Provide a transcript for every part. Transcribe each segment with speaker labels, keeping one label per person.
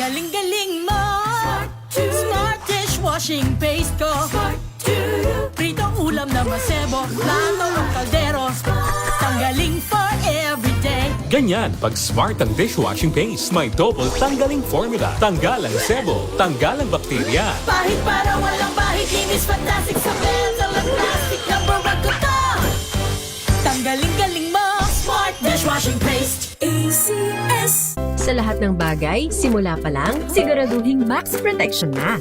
Speaker 1: galing-galing mo. Smart dishwashing paste ko. Prito ulam na masebo, plato o kaldero. Tanggaling for everyday.
Speaker 2: Ganyan, pag smart ang dishwashing paste, may double tanggaling formula. Tanggal ang sebo, tanggal ang bakterya.
Speaker 1: Pahit para walang bahid, linis fantastic sa metal at plastic. Number one ko to. Tanggaling-galing mo. Smart dishwashing paste. ACS.
Speaker 3: Sa lahat ng bagay, simula pa lang, siguraduhing max protection na.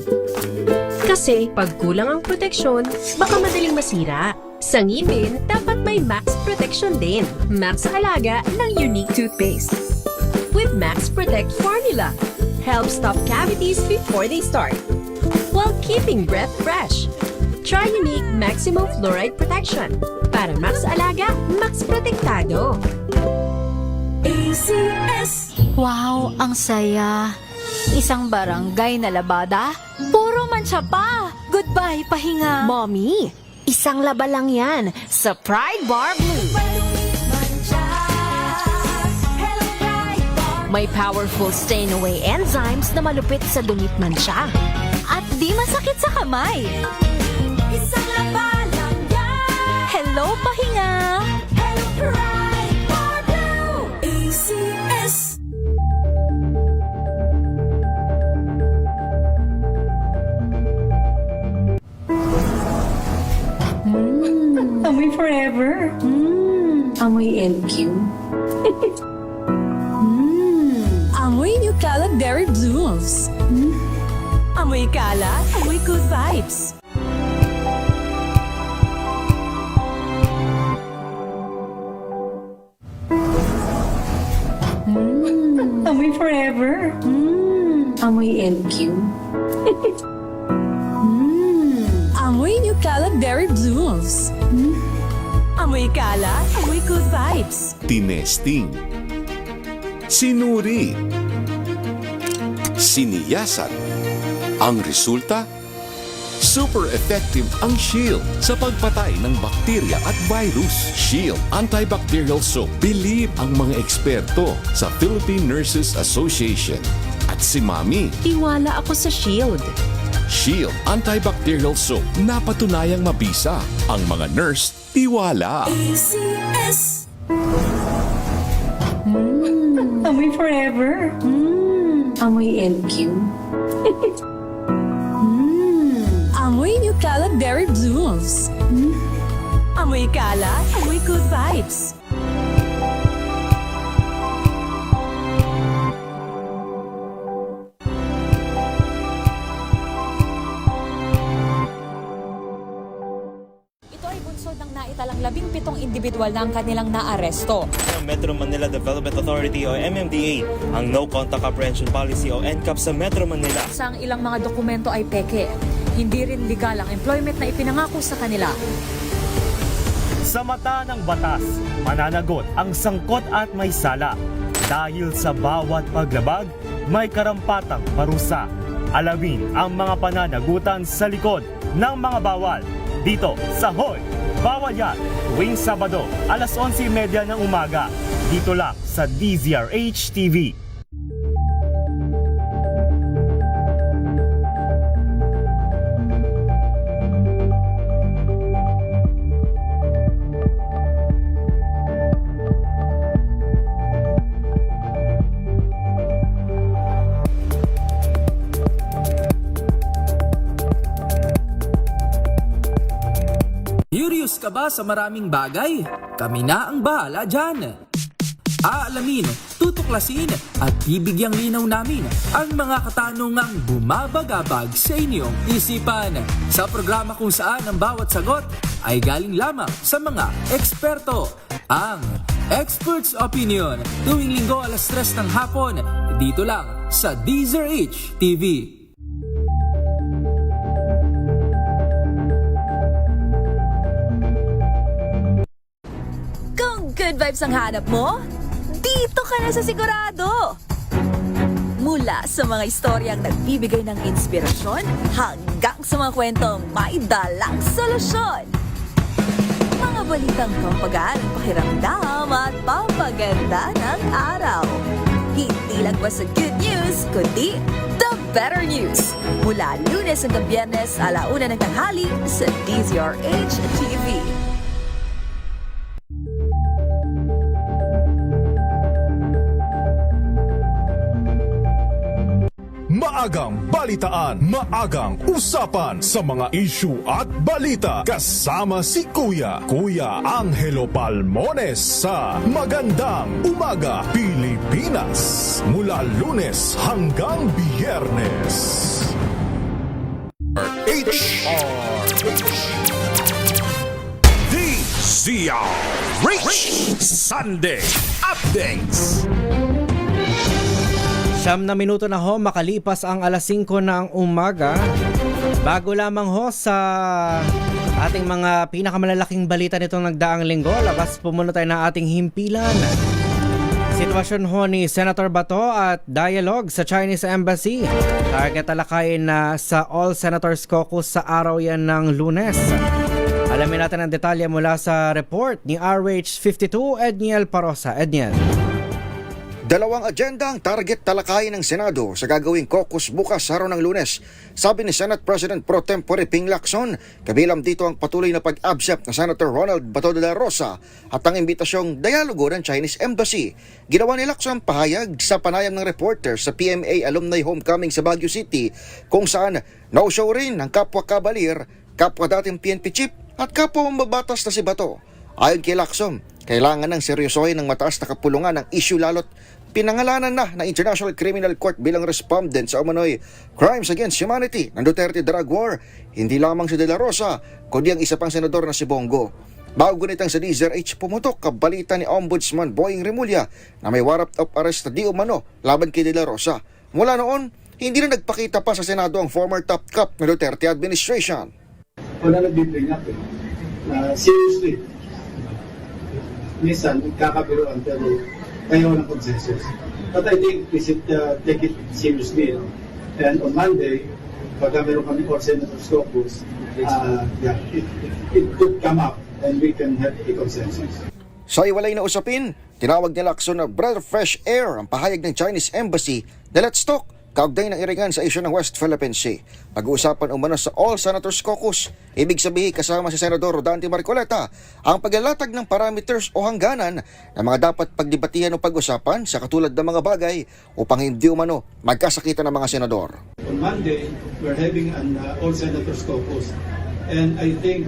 Speaker 3: Kasi pag kulang ang proteksyon, baka madaling masira. Sa ngipin, dapat may max protection din. Max Alaga ng Unique Toothpaste. With Max Protect Formula, helps stop cavities before they start, while keeping breath fresh. Try Unique Maximum Fluoride Protection. Para Max Alaga, Max Protektado.
Speaker 1: ACS.
Speaker 4: Wow, ang saya. Isang barangay na labada, puro mancha pa. Goodbye, pahinga.
Speaker 3: Mommy, isang laba lang yan sa Pride Bar Blue. May powerful stain-away enzymes na malupit sa dumit mancha.
Speaker 4: At di masakit sa kamay.
Speaker 1: Isang laba lang yan.
Speaker 4: Hello, pahinga.
Speaker 1: Hello, Pride Bar Blue. ACS.
Speaker 5: Amoy forever. Amoy LQ.
Speaker 1: Amoy New Kalat Berry Blooms. Amoy kalat, amoy good vibes.
Speaker 5: Amoy forever. Amoy LQ.
Speaker 1: Amoy New Kalat Berry Blooms. Amoy kalat, amoy good vibes.
Speaker 6: Tinesting, sinuri, siniyasan. Ang resulta? Super effective ang Shield sa pagpatay ng bakterya at virus. Shield Antibacterial Soap. Believe ang mga eksperto sa Philippine Nurses Association. At si Mami,
Speaker 3: Tiwala ako sa Shield.
Speaker 6: Shield Antibacterial Soap. Napatunayang mabisa. Ang mga nurse, tiwala.
Speaker 1: ACS.
Speaker 5: Amoy forever. Amoy LQ.
Speaker 1: Amoy New Kalat Berry Blooms. Amoy kalat, amoy good vibes.
Speaker 4: Ito ay bunsod ng naitalang 17 individual na ang kanilang naaresto.
Speaker 7: Ng Metro Manila Development Authority o MMDA ang No Contact Apprehension Policy o NCAP sa Metro Manila.
Speaker 4: Sa ilang mga dokumento ay peke. Hindi rin legal ang employment na ipinangako sa kanila.
Speaker 7: Sa mata ng batas, mananagot ang sangkot at may sala. Dahil sa bawat paglabag, may karampatang parusa. Alamin ang mga pananagutan sa likod ng mga bawal. Dito sa Hoy! Bawal Yan! Tuwing Sabado, alas 11:30 ng umaga. Dito lang sa DZRH TV.
Speaker 8: Curious ka ba sa maraming bagay? Kami na ang bahala dyan. Aalamin, tutuklasin at bibigyang linaw namin ang mga katanungang bumabagabag sa inyong isipan. Sa programa kung saan ang bawat sagot ay galing lamang sa mga eksperto. Ang Expert's Opinion, tuwing linggo alas 3 ng hapon, dito lang sa DZRH TV.
Speaker 4: Good vibes ang hanap mo? Dito ka na sa sigurado! Mula sa mga istoryang nagbibigay ng inspirasyon hanggang sa mga kwentong may dalang solusyon. Mga balitang pampagaan, pakiramdam at pampaganda ng araw. Hindi lang basta good news, kundi the better news. Mula Lunes hanggang Biyernes, 1:00 ng tanghali sa DZRH TV.
Speaker 9: Maagang balitaan, maagang usapan sa mga issue at balita. Kasama si Kuya Angelo Palmones sa Magandang Umaga Pilipinas. Mula Lunes hanggang Biyernes. DZRH Sunday Updates.
Speaker 10: 9 na minuto na ho, makalipas ang 5:00 ng umaga. Bago lamang ho sa ating mga pinakamalalaking balita nitong nagdaang linggo, labas po muna tayo ng ating himpilan. Sitwasyon ho ni Senator Bato at dialogue sa Chinese Embassy. Target talakayin na sa All Senators Caucus sa araw yan ng Lunes. Alamin natin ang detalye mula sa report ni RH52 Edniel Parosa. Edniel.
Speaker 11: Dalawang agenda ang target talakayin ng Senado sa gagawing caucus bukas araw ng Lunes, sabi ni Senate President Pro Tempore Ping Lacson. Kabilang dito ang patuloy na pag-absent na Senator Ronald Bato de la Rosa at ang imbitasyong dialogo ng Chinese Embassy. Ginawa ni Lacson pahayag sa panayam ng reporter sa PMA Alumni Homecoming sa Baguio City, kung saan no-show rin ng kapwa kabalir, kapwa dating PNP chief at kapwa mambabatas na si Bato. Ayon kay Lacson, kailangan ng seryosohin ng mataas na kapulungan ng issue, lalo't pinangalanan na ng International Criminal Court bilang respondent sa umano'y crimes against humanity ng Duterte drug war. Hindi lamang si De La Rosa, kundi ang isa pang senador na si Bongo. Bago nitang sa DZRH pumutok kabalita ni Ombudsman Boying Remulla na may warrant of arrest na di umano laban kay De La Rosa. Mula noon, hindi na nagpakita pa sa Senado ang former top cop ng Duterte administration.
Speaker 12: Wala nag-bring up seriously. Minsan, kakabiruan pero ayaw ng consensus. But I think we should take it seriously. No? And on Monday, pagka meron kami All Senators Caucus, it could come up and we can have a consensus.
Speaker 11: Sa iwalay na usapin, tinawag ni Lacson na breath of fresh air ang pahayag ng Chinese Embassy na let's talk kaugnay ng Irigan sa isyu ng West Philippine Sea. Pag-uusapan umano sa All Senators Caucus, ibig sabihin kasama si Senador Rodante Marcoleta ang paglalatag ng parameters o hangganan na mga dapat pagdebatihan o pag-usapan sa katulad ng mga bagay upang hindi umano magkasakitan ng mga senador.
Speaker 12: On Monday, we're having an All Senators Caucus. And I think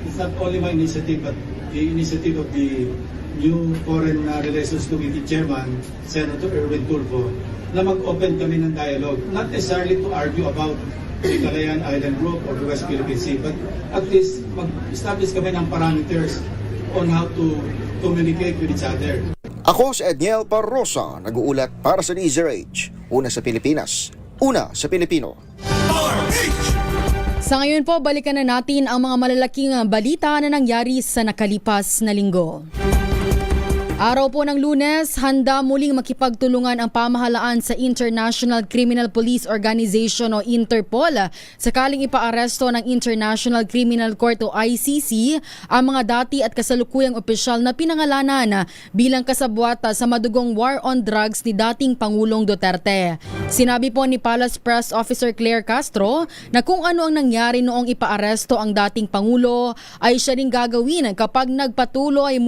Speaker 12: it's not only my initiative but the initiative of the new Foreign Relations Committee Chairman, Senator Erwin Tulfo, na mag-open kami ng dialogue, not necessarily to argue about the Calayan Island Group or the West Philippine Sea, but at least mag-establish kami ng parameters on how to communicate with each other.
Speaker 11: Ako si Edniel Parrosa, nag-uulat para sa DZRH. Una sa Pilipinas, una sa Pilipino.
Speaker 13: Sa ngayon po, balikan na natin ang mga malalaking balita na nangyari sa nakalipas na linggo. Araw po ng Lunes, handa muling makipagtulungan ang pamahalaan sa International Criminal Police Organization o Interpol sakaling ipaaresto ng International Criminal Court o ICC ang mga dati at kasalukuyang opisyal na pinangalanan bilang kasabwat sa madugong war on drugs ni dating Pangulong Duterte. Sinabi po ni Palace Press Officer Claire Castro na kung ano ang nangyari noong ipaaresto ang dating Pangulo ay siya ring gagawin kapag nagpatulong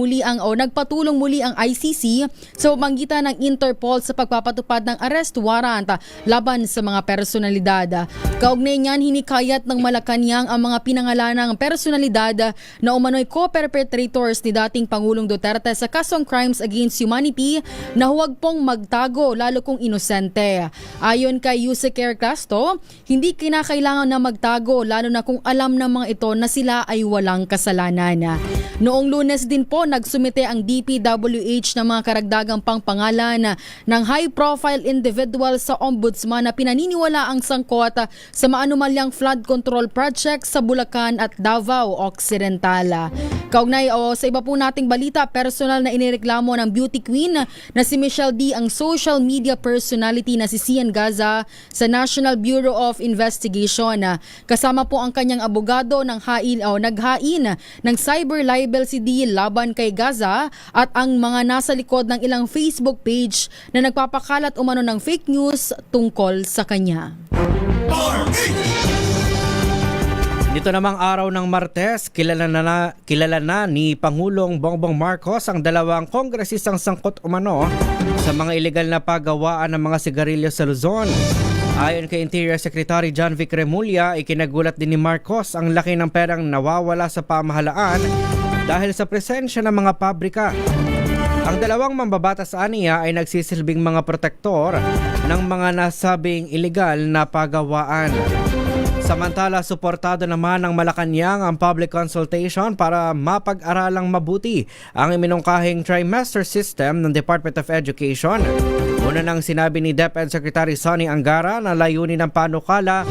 Speaker 13: muli ang ICC sa pamamagitan ng Interpol sa pagpapatupad ng arrest warrant laban sa mga personalidad. Kaugnay niyan, hinikayat ng Malacanang ang mga pinangalanang personalidad na umano'y co-perpetrators ni dating Pangulong Duterte sa kasong crimes against humanity na huwag pong magtago lalo kung inosente. Ayon kay Yuseker Castro, hindi kinakailangan na magtago lalo na kung alam ng mga ito na sila ay walang kasalanan. Noong Lunes din po, nagsumite ang DPWH ng mga karagdagang pangpangalan ng high-profile individual sa Ombudsman na pinaniniwala ang sangkot sa maanumalyang flood control project sa Bulacan at Davao Occidental. Kaugnay sa iba po nating balita, personal na inireklamo ng beauty queen na si Michelle D ang social media personality na si Sian Gaza sa National Bureau of Investigation. Kasama po ang kanyang abogado ng naghain ng cyber libel si D laban kay Gaza at ang mga nasa likod ng ilang Facebook page na nagpapakalat umano ng fake news tungkol sa kanya.
Speaker 10: Nito namang araw ng Martes, kilala na ni Pangulong Bongbong Marcos ang dalawang kongresistang sangkot umano sa mga ilegal na paggawaan ng mga sigarilyo sa Luzon. Ayon kay Interior Secretary John Vic Remulla, ikinagulat din ni Marcos ang laki ng perang nawawala sa pamahalaan dahil sa presensya ng mga pabrika. Ang dalawang mambabatas aniya ay nagsisilbing mga protektor ng mga nasabing ilegal na paggawaan. Samantala, suportado naman ng Malacanang ang public consultation para mapag-aralang mabuti ang iminungkahing trimester system ng Department of Education. Una nang sinabi ni DepEd Secretary Sonny Angara na layunin ng panukala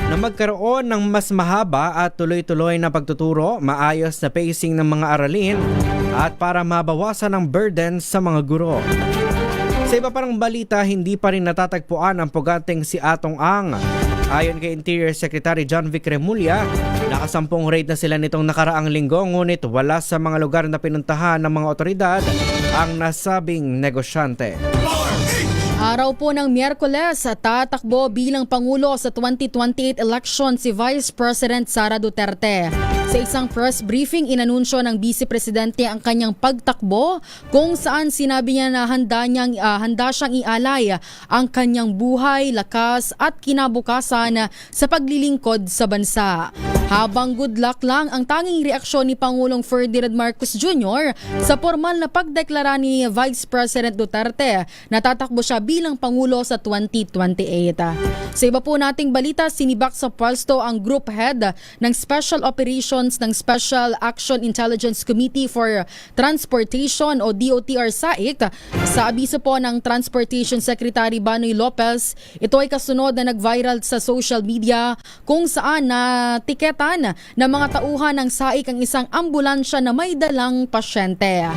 Speaker 10: na magkaroon ng mas mahaba at tuloy-tuloy na pagtuturo, maayos na pacing ng mga aralin at para mabawasan ang burden sa mga guro. Sa iba parang balita, hindi pa rin natatagpuan ang puganteng si Atong Ang. Ayon kay Interior Secretary John Vic Remulla, nakasampung raid na sila nitong nakaraang linggo, ngunit wala sa mga lugar na pinuntahan ng mga otoridad ang nasabing negosyante.
Speaker 13: Araw po ng Miyerkules, tatakbo bilang Pangulo sa 2028 election si Vice President Sara Duterte. Sa isang press briefing, inanunsyo ng Vice Presidente ang kanyang pagtakbo kung saan sinabi niya na handa siyang ialay ang kanyang buhay, lakas at kinabukasan sa paglilingkod sa bansa. Habang good luck lang ang tanging reaksyon ni Pangulong Ferdinand Marcos Jr. sa formal na pagdeklara ni Vice President Duterte na tatakbo siya bilang Pangulo sa 2028. Sa iba po nating balita, sinibak sa pwesto ang Group Head ng Special Operations ng Special Action Intelligence Committee for Transportation o DOTR SAIC. Sa abiso po ng Transportation Secretary Banoy Lopez, ito ay kasunod na nag-viral sa social media kung saan natiketan ng mga tauhan ng SAIC ang isang ambulansya na may dalang pasyente.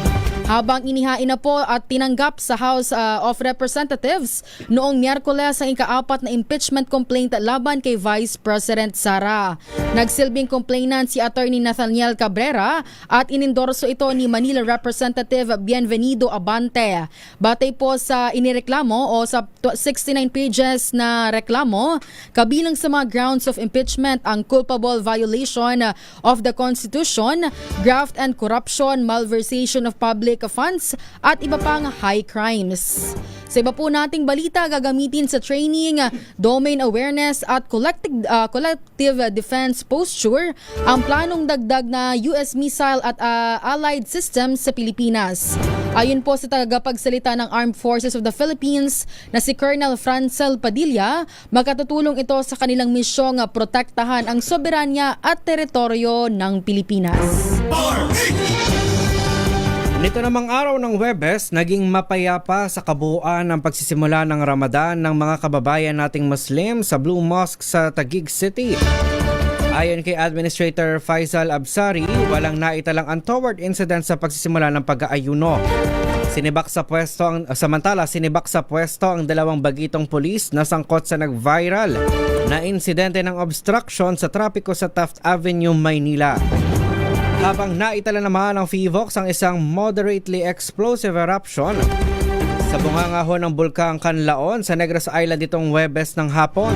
Speaker 13: Habang inihain na po at tinanggap sa House of Representatives noong Miyerkules ang ika-4 na impeachment complaint laban kay Vice President Sara. Nagsilbing complainant si Attorney Nathaniel Cabrera at inendorso ito ni Manila Representative Bienvenido Abante. Batay po sa inireklamo o sa 69 pages na reklamo, kabilang sa mga grounds of impeachment ang culpable violation of the Constitution, graft and corruption, malversation of public funds at iba pang high crimes. Sa iba po nating balita, gagamitin sa training, domain awareness at collective defense posture ang planong dagdag na US missile at allied systems sa Pilipinas. Ayon po sa tagapagsalita ng Armed Forces of the Philippines na si Colonel Francel Padilla, makatutulong ito sa kanilang misyong protektahan ang soberanya at teritoryo ng Pilipinas.
Speaker 10: Nito namang araw ng Huwebes, naging mapayapa sa kabuuan ang pagsisimula ng Ramadan ng mga kababayan nating Muslim sa Blue Mosque sa Taguig City. Ayon kay Administrator Faisal Absari, walang naitalang untoward incident sa pagsisimula ng pag-aayuno. Samantala, sinibak sa pwesto ang dalawang bagitong pulis na sangkot sa nag-viral na insidente ng obstruction sa trapiko sa Taft Avenue, Maynila. Habang naitala naman ng FIVOX ang isang moderately explosive eruption sa bunganga ng Bulkang Canlaon sa Negros Island itong Huwebes ng hapon.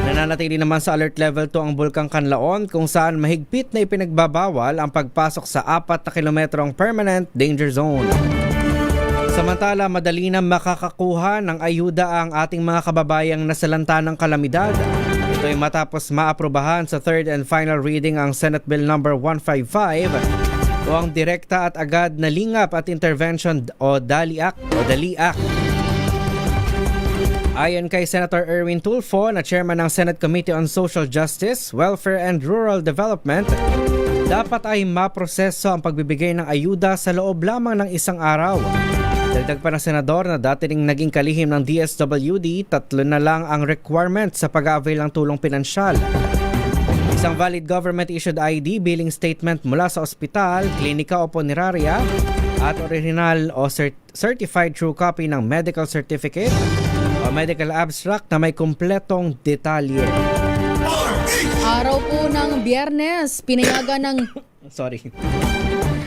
Speaker 10: Nananatili naman sa alert level 2 ang Bulkang Canlaon kung saan mahigpit na ipinagbabawal ang pagpasok sa 4 na kilometrong permanent danger zone. Samantala, madali na makakakuha ng ayuda ang ating mga kababayang nasalanta ng kalamidad. Ito ay matapos maaprobahan sa third and final reading ang Senate Bill number 155 o ang direkta at agad na lingap at intervention o DALI Act. Ayon kay Senator Erwin Tulfo na chairman ng Senate Committee on Social Justice, Welfare and Rural Development, dapat ay maproseso ang pagbibigay ng ayuda sa loob lamang ng isang araw. Dagdag pa ng senador na dati ring naging kalihim ng DSWD, 3 na lang ang requirement sa pag-avail ng tulong pinansyal. Isang valid government-issued ID, billing statement mula sa ospital, klinika o punerarya, at original o certified true copy ng medical certificate o medical abstract na may kumpletong detalye.
Speaker 13: Araw po ng Biyernes, pinayagan ng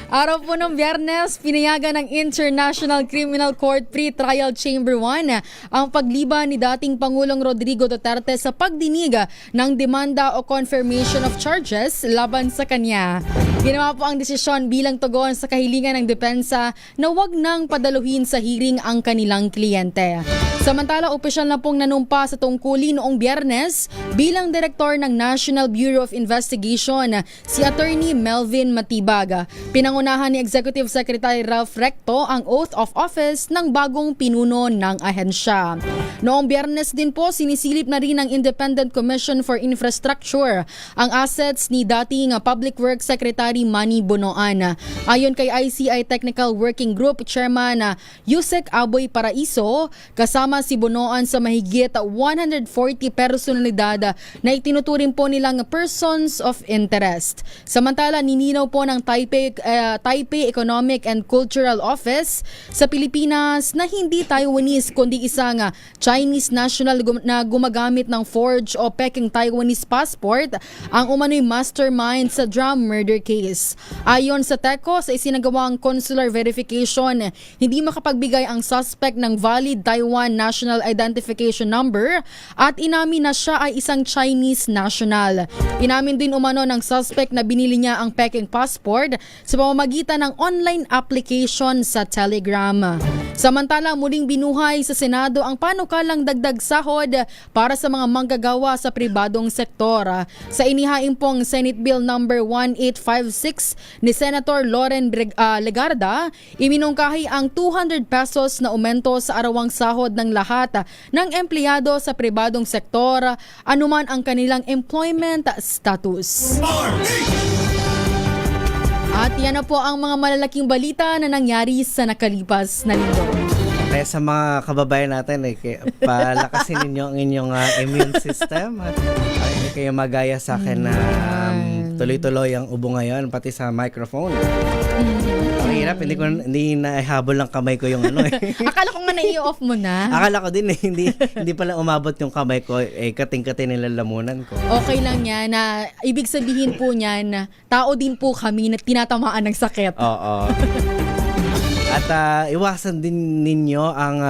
Speaker 13: Araw po ng Biyernes, pinayagan ng International Criminal Court Pre-Trial Chamber 1 ang pagliban ni dating Pangulong Rodrigo Duterte sa pagdinig ng demanda o confirmation of charges laban sa kanya. Ginawa po ang desisyon bilang tugon sa kahilingan ng depensa na wag nang padaluhin sa hearing ang kanilang kliyente. Samantala, opisyal na pong nanumpa sa tungkulin noong Biyernes bilang direktor ng National Bureau of Investigation si Attorney Melvin Matibag. Pinangunahan ni Executive Secretary Ralph Recto ang oath of office ng bagong pinuno ng ahensya. Noong Biyernes din po, sinisilip na rin ng Independent Commission for Infrastructure ang assets ni dating Public Works Secretary Manny Bonoan. Ayon kay ICI Technical Working Group Chairman Yusek Aboy Paraiso, kasama si Bonoan sa mahigit 140 personalidad na itinuturing po nilang persons of interest. Samantala, nininaw po ng Taipei Economic and Cultural Office sa Pilipinas na hindi Taiwanese kundi isang Chinese national na gumagamit ng forged o peking Taiwanese passport ang umano'y mastermind sa drum murder case. Ayon sa TECO, sa isinagawang consular verification, hindi makapagbigay ang suspect ng valid Taiwan National Identification Number at inamin na siya ay isang Chinese national. Inamin din umano ng suspect na binili niya ang peking passport sa pamamagitan ng online application sa Telegram. Samantala, muling binuhay sa Senado ang panukalang dagdag sahod para sa mga manggagawa sa pribadong sektor. Sa inihain pong Senate Bill number 1856 ni Senator Loren Legarda, iminungkahi ang 200 pesos na aumento sa arawang sahod ng lahat ng empleyado sa pribadong sektor, anuman ang kanilang employment status. At yan na po ang mga malalaking balita na nangyari sa nakalipas na linggo.
Speaker 10: Kaya sa mga kababayan natin, palakasin ninyo ang inyong immune system at hindi kayo magaya sa akin na tuloy-tuloy ang ubo ngayon, pati sa microphone. Ang hirap, hindi nahabol ng kamay ko yung
Speaker 13: Akala ko nga na-i-off mo na.
Speaker 10: Akala ko din hindi pala umabot yung kamay ko, kating-kating nilalamunan ko.
Speaker 13: Okay lang yan, na ibig sabihin po niyan na tao din po kami na tinatamaan ng sakit.
Speaker 10: Oo. At iwasan din ninyo ang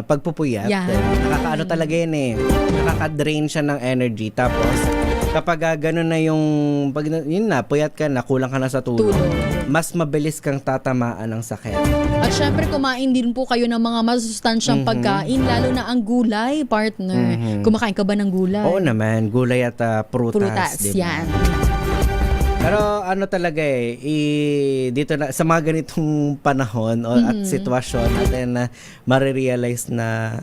Speaker 10: pagpupuyat.
Speaker 13: Yan.
Speaker 10: Nakakaano talaga yan nakaka-drain siya ng energy. Tapos kapag gano'n na yun na, puyat ka na, kulang ka na sa tulog, mas mabilis kang tatamaan ng sakit.
Speaker 13: At syempre, kumain din po kayo ng mga masustansyang pagkain, lalo na ang gulay, partner. Kumakain ka ba ng gulay?
Speaker 10: Oo naman, gulay at prutas. Diba?
Speaker 13: Yan.
Speaker 10: Pero talaga dito na, sa mga ganitong panahon at sitwasyon natin marirealize na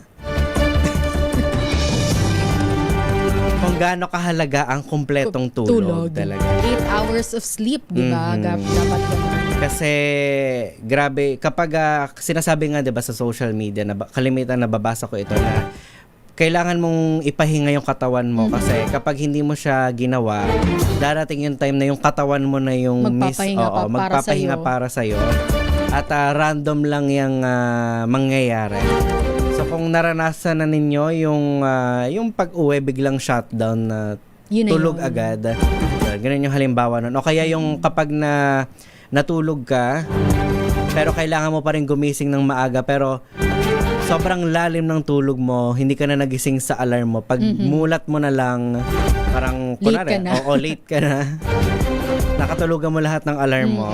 Speaker 10: kung gaano kahalaga ang kumpletong tulog talaga.
Speaker 13: 8 hours of sleep, di ba? Dapat
Speaker 10: Kasi grabe, kapag sinasabi nga 'di ba sa social media, na kalimitan nababasa ko ito na kailangan mong ipahinga yung katawan mo kasi kapag hindi mo siya ginawa, darating yung time na yung katawan mo na yung magpapahinga para sa'yo at random lang yung mangyayari. So kung naranasan na ninyo yung pag-uwi biglang shutdown na tulog agad, ganun yung halimbawa nun. O kaya yung kapag natulog ka pero kailangan mo pa rin gumising ng maaga pero sobrang lalim ng tulog mo, hindi ka na nagising sa alarm mo. Pag mulat mo na lang, parang late ka na. Nakatulugan mo lahat ng alarm mo.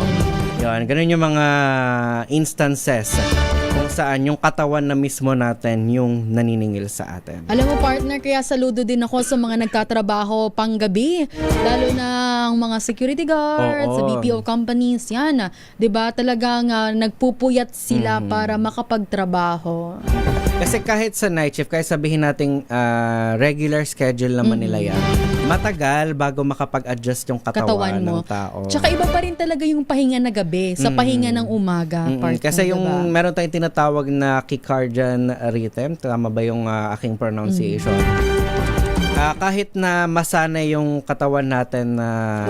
Speaker 10: Yun, ganun yung mga instances kung saan yung katawan na mismo natin yung naniningil sa atin.
Speaker 13: Alam mo, partner, kaya saludo din ako sa mga nagtatrabaho panggabi, lalo na ang mga security guards sa BPO companies. Yan, 'di ba? Talagang nagpupuyat sila para makapagtrabaho.
Speaker 10: Kasi kahit sa night shift, kahit sabihin nating regular schedule naman nila yan, matagal bago makapag-adjust yung katawan mo. Ng tao.
Speaker 13: Tsaka iba pa rin talaga yung pahinga na gabi sa pahinga ng umaga. Partner,
Speaker 10: kasi yung
Speaker 13: diba?
Speaker 10: meron tayong tinatawag na circadian rhythm, tama ba yung aking pronunciation? Kahit na masanay yung katawan natin na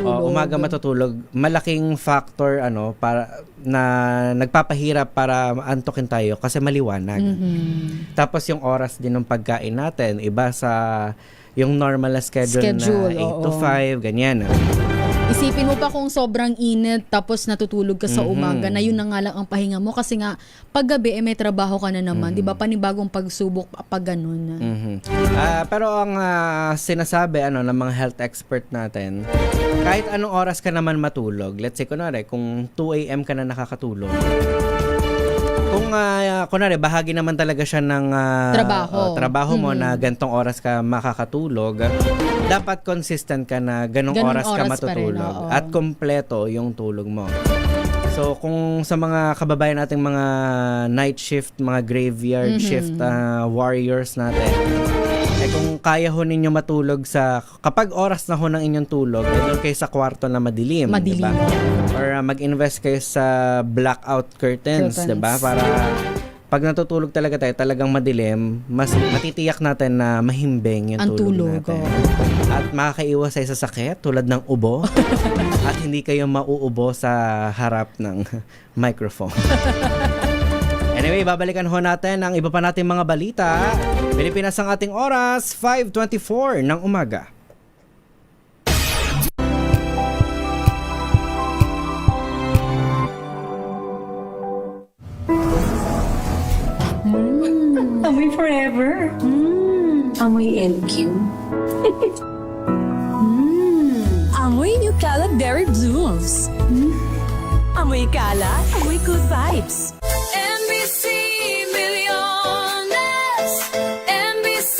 Speaker 10: umaga matutulog, malaking factor para na nagpapahirap para antukin tayo kasi maliwanag. Tapos yung oras din ng pagkain natin, iba sa yung normal na schedule na 8 to 5, ganyan.
Speaker 13: Isipin mo pa kung sobrang init tapos natutulog ka sa umaga na yun na nga lang ang pahinga mo kasi nga paggabi may trabaho ka na naman, 'di ba? Panibagong pagsubok pag ganun.
Speaker 10: Pero ang sinasabi ng mga health expert natin, kahit anong oras ka naman matulog, let's say kunwari kung 2 AM ka na nakakatulog, kung kunwari bahagi naman talaga siya ng trabaho mo na gantong oras ka makakatulog, dapat consistent ka na ganong oras ka matutulog at kompleto yung tulog mo. So kung sa mga kababayan nating mga night shift, mga graveyard shift warriors natin, kung kaya ho ninyo matulog kapag oras na ho ng inyong tulog, doon kayo sa kwarto na madilim. Diba? Or mag-invest kayo sa blackout curtains. Diba? Para pag natutulog talaga tayo, talagang madilim, mas matitiyak natin na mahimbing yung tulog natin. At makakaiwas tayo sa sakit tulad ng ubo at hindi kayo mauubo sa harap ng microphone. Anyway, babalikan ho natin ang iba pa nating mga balita. Pilipinas ang ating oras, 5:24 ng umaga.
Speaker 5: Amoy forever. Amoy LQ.
Speaker 4: Amoy New Cala Berry Blooms. Amoy Cala, amoy good vibes.
Speaker 1: NBC Milyones, NBC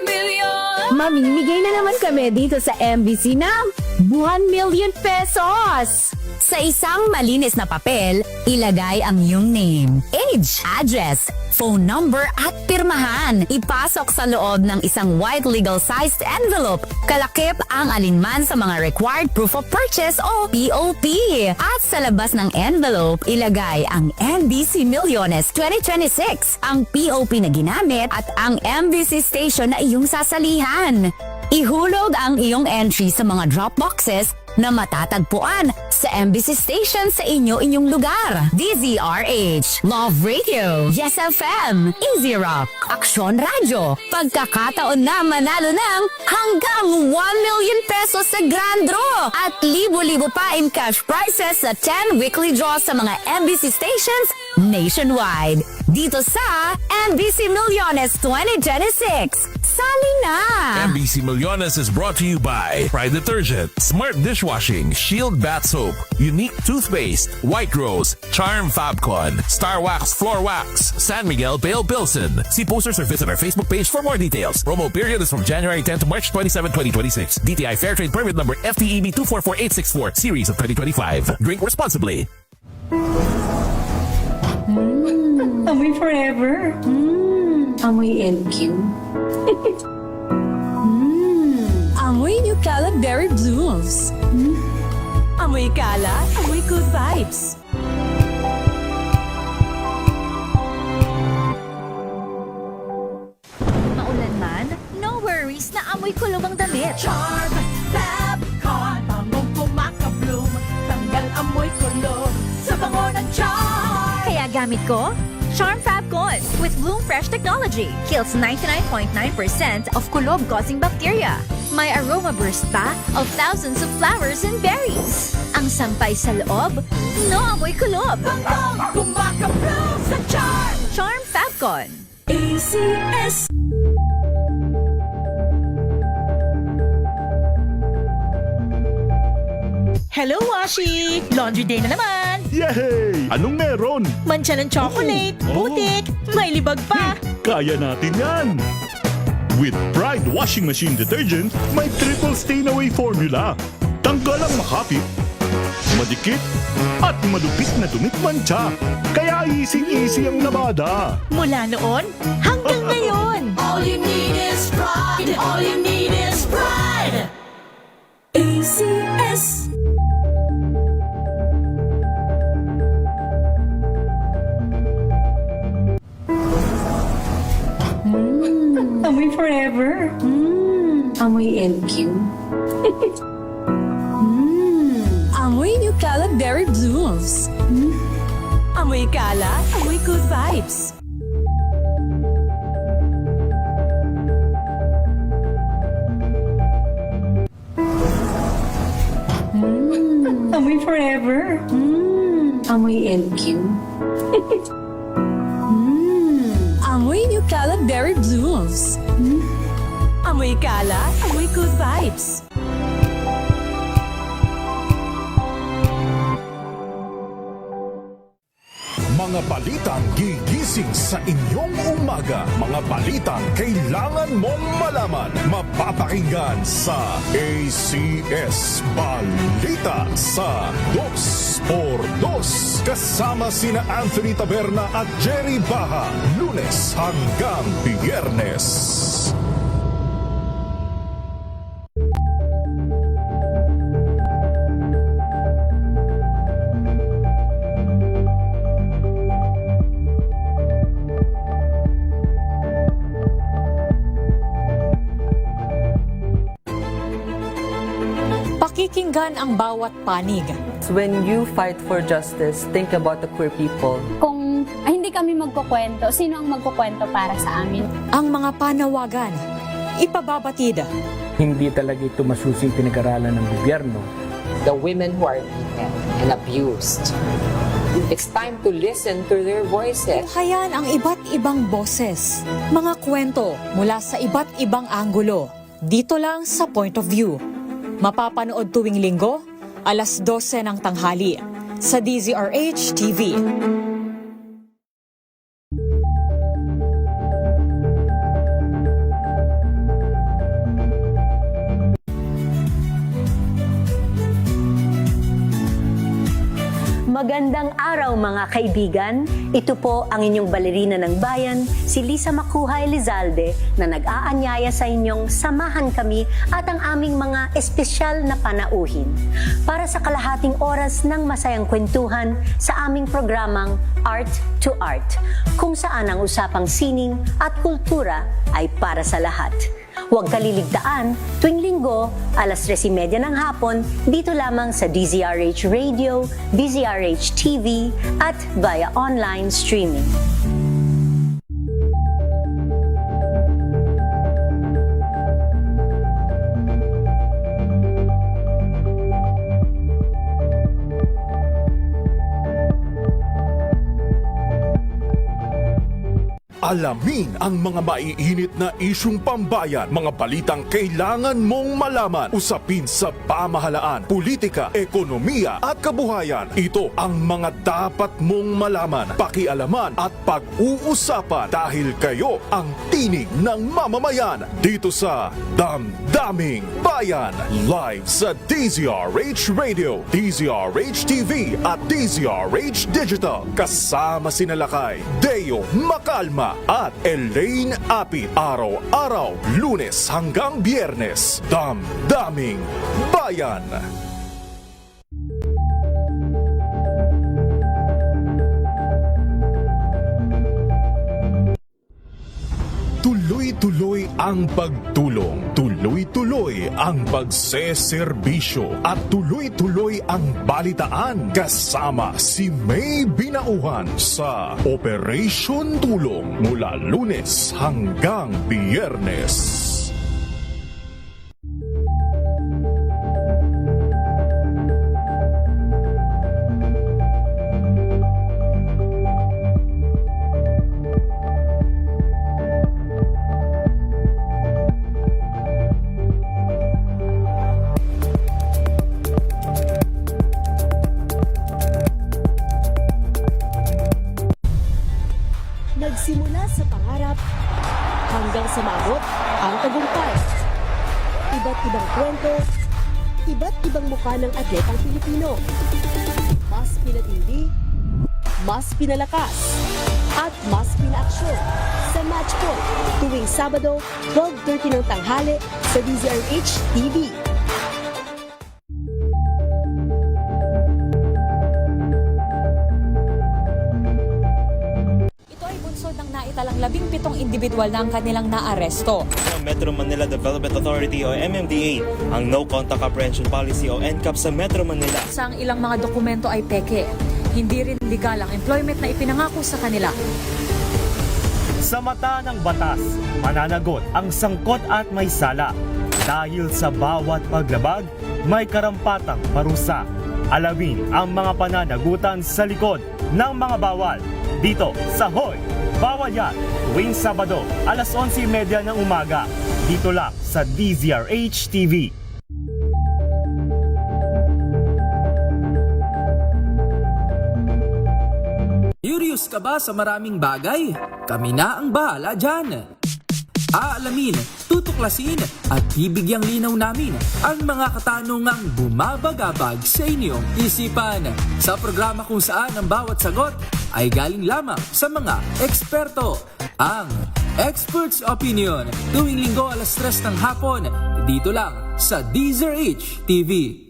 Speaker 1: Milyones.
Speaker 14: Mamimigay na naman kami dito sa MBC ng 1 million pesos! Sa isang malinis na papel, ilagay ang iyong name, age, address, phone number at pirmahan. Ipasok sa loob ng isang white legal-sized envelope. Kalakip ang alinman sa mga required proof of purchase o POP. At sa labas ng envelope, ilagay ang MBC Milyones 2026, ang POP na ginamit at ang MBC station na iyong sasalihan. Ihulog ang iyong entry sa mga drop boxes na matatagpuan sa MBC station sa inyong lugar. DZRH, Love Radio, Yes FM, Easy Rock, Aksyon Radio. Pagkakataon na manalo ng hanggang 1 million pesos sa Grand Draw at libo-libo pa in cash prizes sa 10 weekly draws sa mga MBC stations nationwide. Dito sa MBC Milyones 2026. Sali na!
Speaker 9: MBC Milyones is brought to you by Pride Detergent, Smart Dishwashing, Shield Bath Soap, Unique Toothpaste, White Rose, Charm Fabcon, Star Wax Floor Wax, San Miguel Pale Pilsen. See posters or visit our Facebook page for more details. Promo period is from January 10 to March 27, 2026. DTI Fairtrade Permit Number FTEB 244864, Series of 2025. Drink responsibly.
Speaker 5: Amoy forever. Amoy LQ.
Speaker 4: Amoy New Cala Berry Blooms. Amoy Cala, amoy good vibes.
Speaker 14: Maulan man, no worries na amoy kulog ang damit.
Speaker 1: Charm Fabcon, bangong kumakabloom, tanggal amoy kulog sa bango ng charm.
Speaker 14: Kaya gamit ko, Charm Fabcon with Bloom Fresh technology. Kills 99.9% of kulob-causing bacteria. May aroma burst pa of thousands of flowers and berries. Ang sampay sa loob, no amoy kulob.
Speaker 1: Bangong kumakabloom sa charm.
Speaker 14: Charm Fabcon.
Speaker 1: ACS.
Speaker 15: Hello, Washi! Laundry day na naman!
Speaker 9: Yay! Anong meron?
Speaker 15: Mancha ng chocolate, putik, may libag pa!
Speaker 9: Kaya natin yan! With Pride Washing Machine Detergent, may triple stain-away formula. Tanggal ang makapit, madikit, at madupit na dumit mancha. Kaya easy-easy ang labada.
Speaker 15: Mula noon hanggang ngayon!
Speaker 1: All you need is pride. All you need is pride. ACS.
Speaker 5: Amoy forever. Amoy LQ.
Speaker 4: Amoy New Cala Berry Blooms. Amoy Cala, amoy good vibes.
Speaker 5: Amoy LQ.
Speaker 14: Amoy New Cala Berry Blooms. Amoy Cala, amoy good vibes.
Speaker 16: Mga balitang gigising sa inyong umaga. Mga balitang kailangan mong malaman. Mapapakinggan sa ACS Balita sa 2x2. Kasama sina Anthony Taberna at Jerry Baha. Lunes hanggang Biyernes.
Speaker 17: Pakikinggan ang bawat panig.
Speaker 18: When you fight for justice, think about the queer people.
Speaker 19: Kung hindi kami magkukwento, sino ang magkukwento para sa amin?
Speaker 17: Ang mga panawagan, ipababatid.
Speaker 20: Hindi talaga ito masusing pinag-aralan ng gobyerno.
Speaker 21: The women who are beaten and abused. It's time to listen to their voices.
Speaker 17: Tunghayan ang iba't ibang boses. Mga kwento mula sa iba't ibang anggulo. Dito lang sa Point of View. Mapapanood tuwing linggo, alas 12 ng tanghali sa DZRH TV.
Speaker 22: Magandang araw mga kaibigan. Ito po ang inyong balerina ng bayan, si Lisa Makuha Elizalde, na nag-aanyaya sa inyong samahan kami at ang aming mga espesyal na panauhin para sa kalahating oras ng masayang kwentuhan sa aming programang Art to Art, kung saan ang usapang sining at kultura ay para sa lahat. Huwag kaliligtaan, tuwing linggo, alas 3:30 ng hapon, dito lamang sa DZRH Radio, DZRH TV, at via online streaming.
Speaker 16: Alamin ang mga maiinit na isyung pambayan, mga balitang kailangan mong malaman, usapin sa pamahalaan, politika, ekonomiya at kabuhayan. Ito ang mga dapat mong malaman, pakialaman at pag-uusapan dahil kayo ang tinig ng mamamayan dito sa Damdaming Bayan. Live sa DZRH Radio, DZRH TV at DZRH Digital. Kasama sina Lakay, Deo Macalma at Elaine Apit. Araw-araw, Lunes hanggang Biyernes. Damdaming Bayan. Tuloy-tuloy ang pagtulong, tuloy-tuloy ang pagseserbisyo at tuloy-tuloy ang balitaan kasama si May Binauhan sa Operation Tulong mula Lunes hanggang Biyernes.
Speaker 23: Nagsimula sa pangarap hanggang sa maabot ang tagumpay. Iba't ibang kwento, iba't ibang mukha ng atletang Pilipino. Mas pinatindi, mas pinalakas, at mas pinaaksyon sa Match Point tuwing Sabado, 12:30 ng tanghali sa DZRH TV.
Speaker 17: Talang 17 individual na ang kanilang naaresto.
Speaker 24: Metro Manila Development Authority o MMDA ang No Contact Apprehension Policy o NCAP sa Metro Manila.
Speaker 17: Sa ang ilang mga dokumento ay peke. Hindi rin legal ang employment na ipinangako sa kanila.
Speaker 7: Sa mata ng batas, mananagot ang sangkot at may sala. Dahil sa bawat paglabag, may karampatang parusa. Alamin ang mga pananagutan sa likod ng mga bawal dito sa Hoy! Bawal Yan! Tuwing Sabado, alas 11:30 ng umaga. Dito lang sa DZRH TV.
Speaker 2: Curious ka ba sa maraming bagay? Kami na ang bahala dyan. Aalamin, tutuklasin at bibigyang linaw namin ang mga katanungang bumabagabag sa inyong isipan. Sa programa kung saan ang bawat sagot ay galing lamang sa mga eksperto. Ang Expert's Opinion, tuwing linggo alas 3 ng hapon, dito lang sa DZRH TV.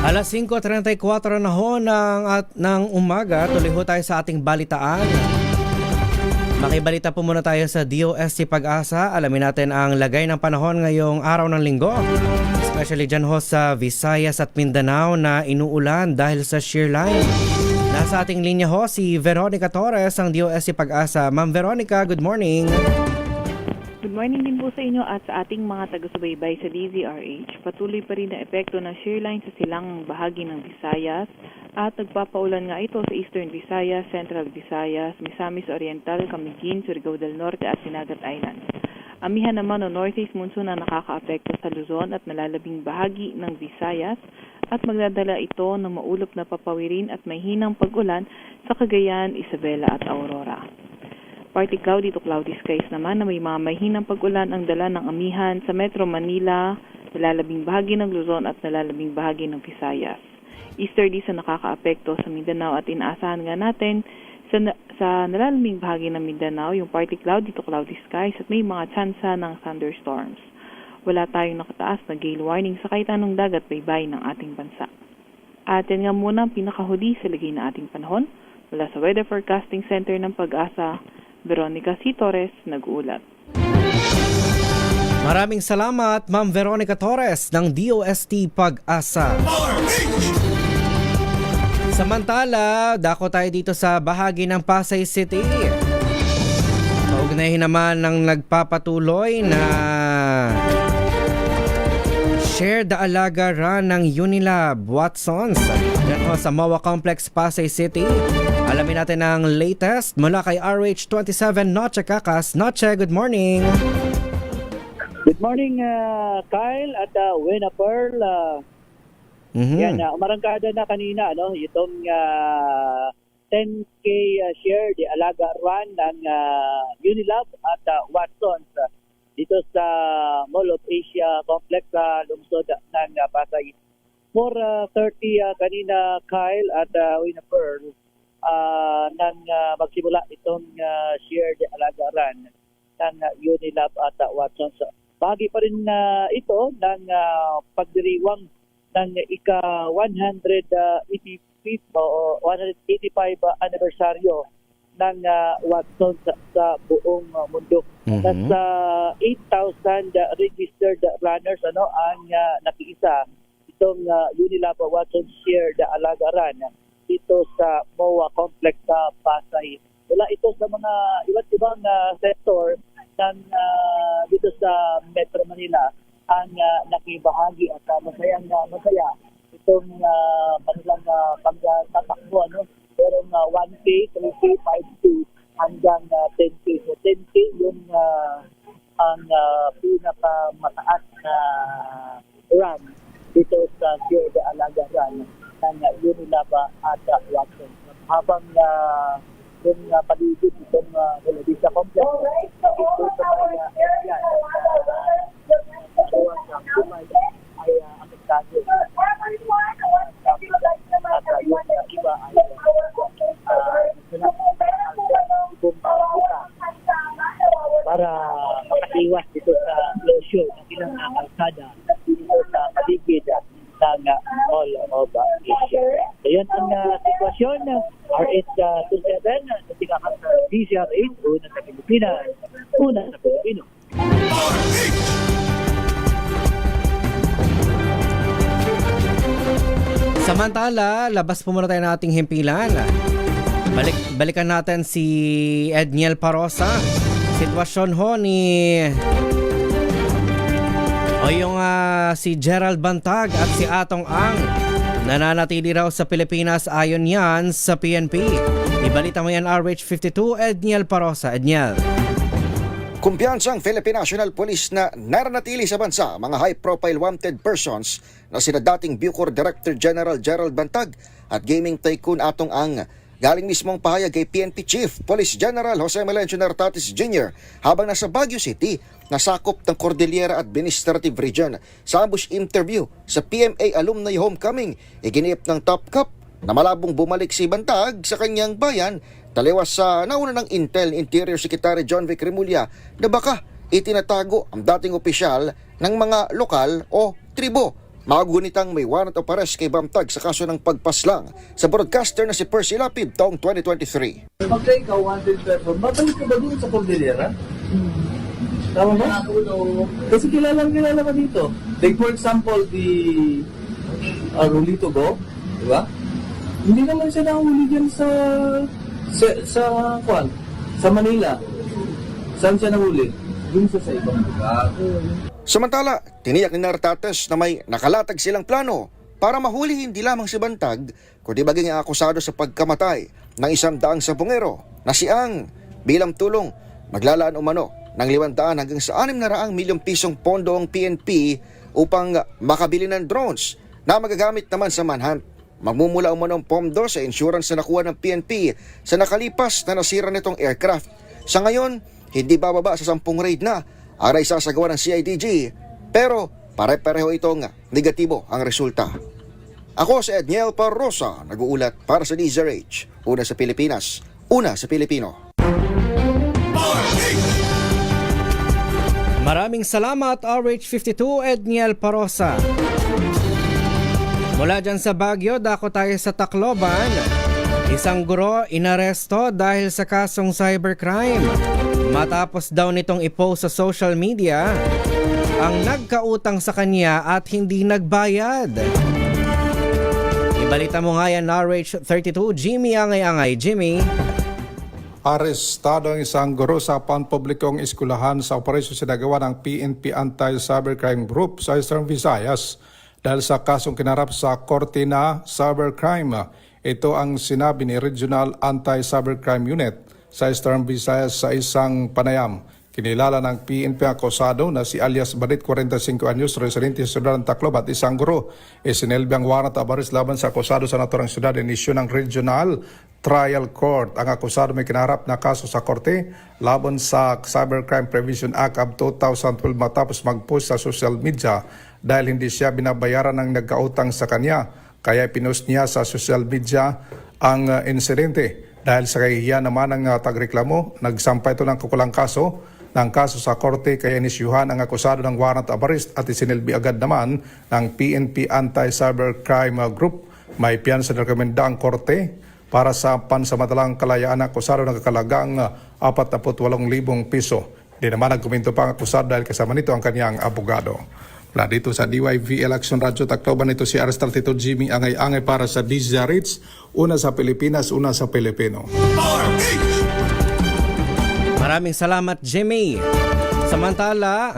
Speaker 10: Alas 5:34 na ho ng umaga, tuloy ho tayo sa ating balitaan. Makibalita po muna tayo sa DOST Pag-asa. Alamin natin ang lagay ng panahon ngayong araw ng linggo. Especially dyan ho sa Visayas at Mindanao na inuulan dahil sa shear line. Nasa ating linya ho si Veronica Torres ng DOST Pag-asa. Ma'am Veronica, good morning.
Speaker 3: Good morning din po sa inyo at sa ating mga taga-subaybay sa DZRH. Patuloy pa rin na epekto ng shear line sa silang bahagi ng Visayas at nagpapaulan nga ito sa Eastern Visayas, Central Visayas, Misamis Oriental, Camiguin, Surigao del Norte at Sinagat Islands. Amihan naman o northeast monsoon na nakaka-apekto sa Luzon at nalalabing bahagi ng Visayas at magdadala ito ng maulap na papawirin at may hinang pag-ulan sa Cagayan, Isabela at Aurora. Partly cloudy to cloudy skies naman na may mga mahinang pag-ulan ang dala ng amihan sa Metro Manila, nalalabing bahagi ng Luzon at nalalabing bahagi ng Visayas. Easterly sa nakakaapekto sa Mindanao at inaasahan nga natin sa nalalabing bahagi ng Mindanao yung partly cloudy to cloudy skies at may mga tsansa ng thunderstorms. Wala tayong nakataas na gale warning sa kahit anong dagat baybay ng ating bansa. At yan nga muna ang pinakahuli sa lagay na ating panahon. Mula sa Weather Forecasting Center ng Pag-asa, Veronica C. Torres, nag-uulat.
Speaker 10: Maraming salamat, Ma'am Veronica Torres ng DOST Pag-asa. Samantala, dako tayo dito sa bahagi ng Pasay City. Kaugnahin naman ng nagpapatuloy na Share the Alaga Run ng Unilab Watsons dito sa MOA Complex, Pasay City. Alamin natin ang latest mula kay RH27 Noche Kakas. Noche, good morning.
Speaker 6: Good morning, Kyle at Wena Pearl. Yan, umarangkada na kanina itong 10K share the Alaga Run ng Unilab at Watsons dito sa Mall of Asia Complex sa lungsod ng Pasay. 4:30 kanina, Kyle at Wena Pearl, nang magsimula itong shared Alaga Run ng Unilab at Watsons. Bahagi pa rin ito ng pagdiriwang ng ika-185 anibersaryo ng Watsons sa buong mundo. Nasa 8,000 registered runners ang nakiisa itong Unilab Watsons Shared Alaga Run dito sa MOA Complex sa Pasay. Wala ito sa mga iba't ibang sektor ng dito sa Metro Manila ang nakibahagi at masaya itong kanilang pagtatakbo. Merong 1K, 3K, 5K hanggang 10K. So 10K yung ang pinakamataas na run dito sa Shared Alaga Run ng Unilab at Watsons. Habang yung paligid itong Melodista Complex, ito sa mga area ay apektado. At yung iba ay para makaiwas dito sa closure ng ilang kalsada dito sa paligid ng Mall of Asia. So yan ang sitwasyon. RH27 sa tingakan sa DZRH, una sa Pilipinas, una sa Pilipino.
Speaker 10: Samantala, labas po muna tayo ng ating himpilan. Balikan natin si Edniel Parosa. Sitwasyon ho ni si Gerald Bantag at si Atong Ang nananatili raw sa Pilipinas ayon yan sa PNP. Ibalita mo yan RH52, Edniel Parosa. Edniel.
Speaker 8: Kumpiyansang Philippine National Police na naranatili sa bansa mga high-profile wanted persons na sina dating Bucor Director General Gerald Bantag at gaming tycoon Atong Ang. Galing mismong pahayag kay PNP Chief Police General Jose Melencio Nartatis Jr. habang nasa Baguio City, nasakop ng Cordillera Administrative Region. Sa ambush interview sa PMA Alumni Homecoming, iginiip ng Top Cup na malabong bumalik si Bantag sa kanyang bayan taliwas sa nauna ng Intel Interior Secretary John Vic Remulla na baka itinatago ang dating opisyal ng mga lokal o tribo. Magunitang may warrant of arrest kay Bantag sa kaso ng pagpaslang sa broadcaster na si Percy Lapid taong 2023.
Speaker 11: Pagka ikaw wanted person, babalik ka ba dun sa Cordillera? Tama ba? Kasi kilala ka dito. Take for example, the Rolito Go, di ba? Hindi naman siya nahuli dyan sa Manila. Saan siya nahuli? Dun sa ibang lugar.
Speaker 8: Samantala, tiniyak ni Nartates na may nakalatag silang plano para mahuli hindi lamang si Bantag, kundi maging akusado sa pagkamatay ng 100 sabongero na si Ang. Bilang tulong, maglalaan umano ng 500 hanggang sa 600 milyong pisong pondo ang PNP upang makabili ng drones na magagamit naman sa manhunt. Magmumula umano ang pondo sa insurance na nakuha ng PNP sa nakalipas na nasira nitong aircraft. Sa ngayon, hindi bababa sa 10 raid na aray sasagawa ng CIDG, pero pare-pareho itong negatibo ang resulta. Ako si Edniel Parosa, nag-uulat para sa DZRH. Una sa Pilipinas, una sa Pilipino.
Speaker 10: Maraming salamat RH52, Edniel Parosa. Mula dyan sa Baguio, dako tayo sa Tacloban. Isang guro inaresto dahil sa kasong cybercrime. Matapos daw nitong i-post sa social media ang nagkautang sa kanya at hindi nagbayad. Ibalita mo nga yan, RH32, Jimmy Angay-Angay. Jimmy.
Speaker 12: Arestado ang isang guro sa panpublikong eskulahan sa operasyon sinagawa ng PNP Anti-Cybercrime Group sa Eastern Visayas dahil sa kasong kinarap sa korte na cybercrime. Ito ang sinabi ni Regional Anti-Cybercrime Unit sa Eastern Visayas sa isang panayam. Kinilala ng PNP akusado na si alias Badit, 45 anyos, residente sa Siyudad ng Tacloban at isang guro. Isinilbi ang warrant of arrest laban sa akusado sa naturang siyudad inisyu ng Regional Trial Court. Ang akusado may kinaharap na kaso sa korte laban sa Cybercrime Prevention Act of 2012 matapos mag-post sa social media dahil hindi siya binabayaran ng nagkautang sa kanya. Kaya pinost niya sa social media ang insidente. Dahil sa kahihiyan naman ng tagreklamo, nagsampay ito ng kukulang kaso sa korte kaya inisyuhan ang akusado ng warrant of arrest at isinilbi agad naman ng PNP Anti-Cybercrime Group. May piyansa na rekomenda ang korte para sa pansamantalang kalayaan ng akusado ng kakalagang 48,000 piso. Hindi naman nagkomento pa ang akusado dahil kasama nito ang kanyang abogado. Mula dito sa DYV Election Radio Tacloban, ito si RH32 Jimmy Angay-Angay para sa DZRH, una sa Pilipinas, una sa Pilipino.
Speaker 10: Maraming salamat, Jimmy. Samantala,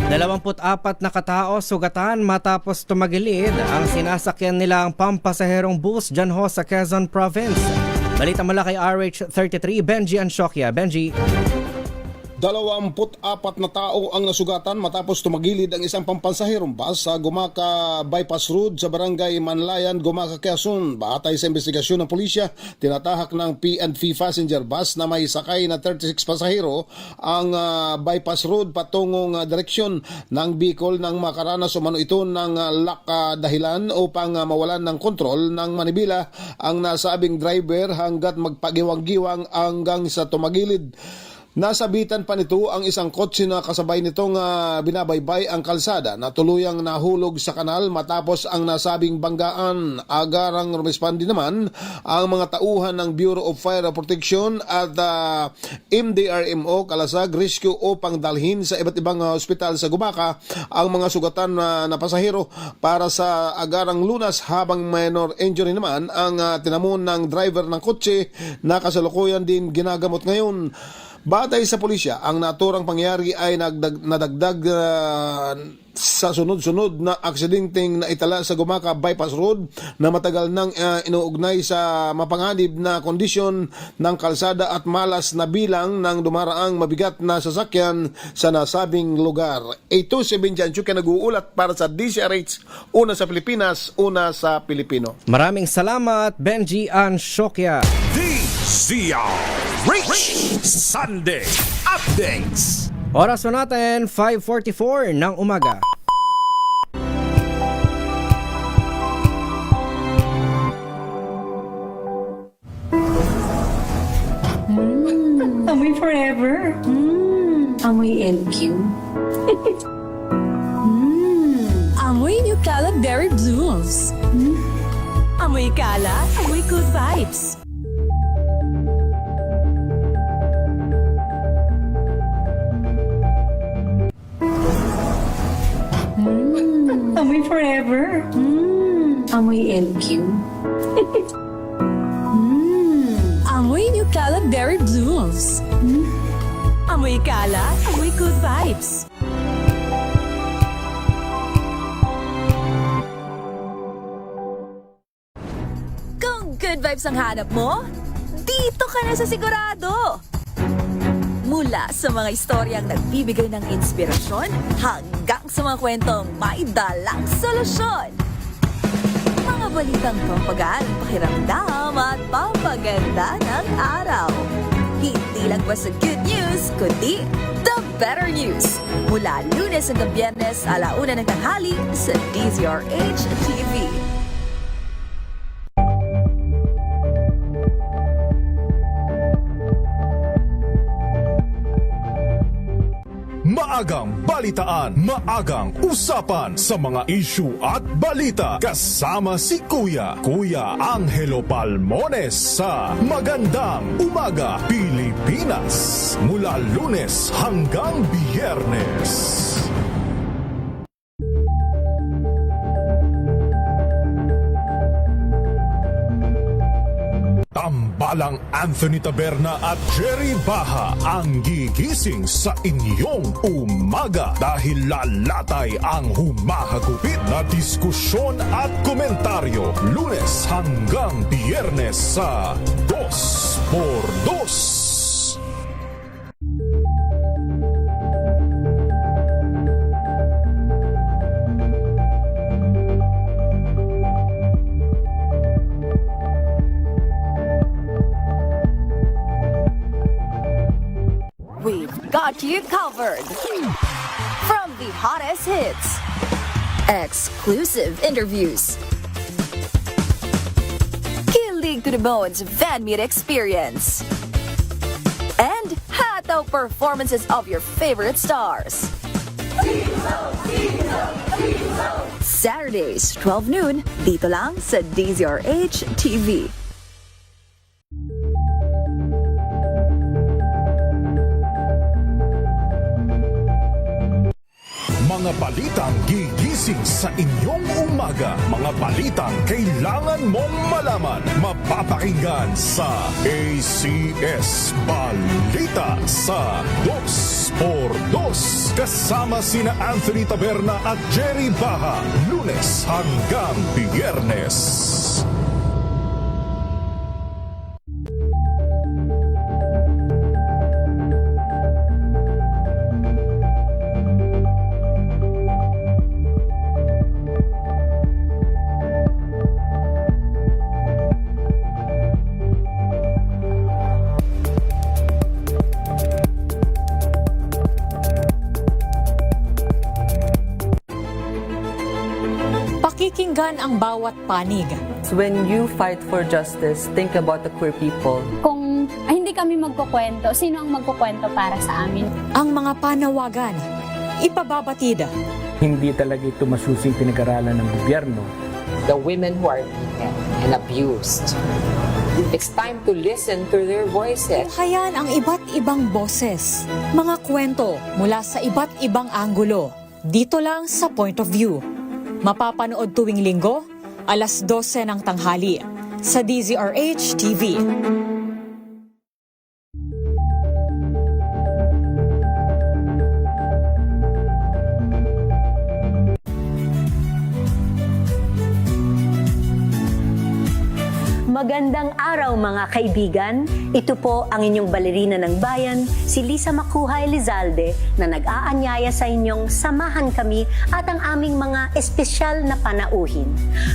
Speaker 10: 24 na katao sugatan matapos tumagilid ang sinasakyan nilang pampasaherong bus dyan ho sa Quezon Province. Balita mula kay RH33, Benji Anshokia. Benji.
Speaker 13: 24 na tao ang nasugatan matapos tumagilid ang isang pampansaherong bus sa Gumaca Bypass Road sa Barangay Manlayan, Gumaca, Quezon. Batay sa investigasyon ng pulisya, tinatahak ng P&V passenger bus na may sakay na 36 pasahero ang bypass road patungong direksyon ng Bicol nang makaranas umano ito ng dahilan upang mawalan ng kontrol ng manibela ang nasabing driver hanggat magpagiwang-giwang hanggang sa tumagilid. Nasabitan pa nito ang isang kotse na kasabay nitong binabaybay ang kalsada na tuluyang nahulog sa kanal matapos ang nasabing banggaan. Agarang rumispondi naman ang mga tauhan ng Bureau of Fire Protection at MDRMO Kalasag Rescue upang dalhin sa iba't ibang ospital sa Gumaka ang mga sugatan na pasahero para sa agarang lunas, habang minor injury naman ang tinamon ng driver ng kotse na kasalukuyan din ginagamot ngayon. Batay sa pulisya, ang naturang pangyari ay nadagdag sa sunod-sunod na aksidenteng naitala sa Gumaka Bypass Road na matagal nang inuugnay sa mapanganib na kondisyon ng kalsada at malas na bilang ng dumaraang mabigat na sasakyan sa nasabing lugar. Ito si Benjan Chuka nag-uulat para sa DCRH, una sa Pilipinas, una sa Pilipino.
Speaker 10: Maraming salamat, Benji Anshokya.
Speaker 16: DCRH Sunday Updates.
Speaker 10: Oras na natin, 5:44 ng umaga.
Speaker 5: Amoy forever. Amoy LQ.
Speaker 14: Amoy New Cala Berry Blooms. Amoy Cala, amoy good vibes.
Speaker 5: Amoy forever. Amoy LQ.
Speaker 14: Amoy New Cala Berry Blooms. Amoy Cala, amoy good vibes. Kung good vibes ang hanap mo, dito ka na sa Sigurado! Mula sa mga istoryang nagbibigay ng inspirasyon hanggang sa mga kwentong may dalang solusyon. Mga balitang pampagaan, pakiramdam at pampaganda ng araw. Hindi lang ba sa good news, kundi the better news. Mula Lunes hanggang Biyernes, 1:00 ng tanghali sa DZRH TV.
Speaker 16: Maagang balitaan, maagang usapan sa mga issue at balita. Kasama si Kuya Angelo Palmones sa Magandang Umaga Pilipinas. Mula Lunes hanggang Biyernes. Tambalang Anthony Taberna at Jerry Baha ang gigising sa inyong umaga dahil lalatay ang humahagupit na diskusyon at komentaryo Lunes hanggang Biyernes sa 2x2.
Speaker 14: Got you covered. From the hottest hits, exclusive interviews, kilig to the bones fan meet experience, and hataw performances of your favorite stars. Saturdays, 12 noon, dito lang sa DZRH TV.
Speaker 16: Mga balitang gigising sa inyong umaga. Mga balitang kailangan mong malaman. Mapapakinggan sa ACS Balita sa 2x2. Kasama sina Anthony Taberna at Jerry Baha. Lunes hanggang Biyernes.
Speaker 17: Pakikinggan ang bawat panig.
Speaker 18: When you fight for justice, think about the queer people.
Speaker 19: Kung hindi kami magkukwento. Sino ang magkukwento para sa amin?
Speaker 17: Ang mga panawagan, ipababatid.
Speaker 20: Hindi talaga ito masusing pinag-aralan ng gobyerno.
Speaker 21: The women who are beaten and abused. It's time to listen to their voices.
Speaker 17: Hayan ang iba't ibang boses, mga kwento mula sa iba't ibang anggulo. Dito lang sa Point of View. Mapapanood tuwing linggo, alas 12 ng tanghali sa DZRH TV.
Speaker 22: Magandang araw mga kaibigan. Ito po ang inyong balerina ng bayan, si Lisa Makuhay Lizalde, na nag-aanyaya sa inyong samahan kami at ang aming mga espesyal na panauhin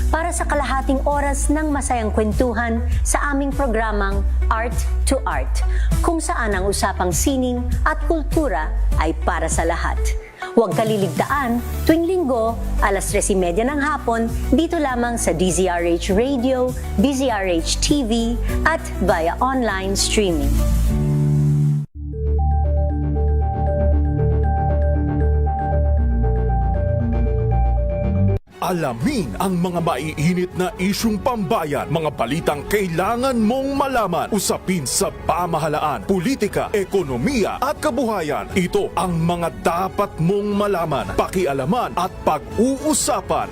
Speaker 22: para sa kalahating oras ng masayang kwentuhan sa aming programang Art to Art, kung saan ang usapang sining at kultura ay para sa lahat. Huwag kaliligtaan, tuwing linggo, alas 3:30 ng hapon, dito lamang sa DZRH Radio, DZRH TV, at via online streaming.
Speaker 16: Alamin ang mga maiinit na isyung pambayan, mga balitang kailangan mong malaman, usapin sa pamahalaan, politika, ekonomiya at kabuhayan. Ito ang mga dapat mong malaman, pakialaman at pag-uusapan.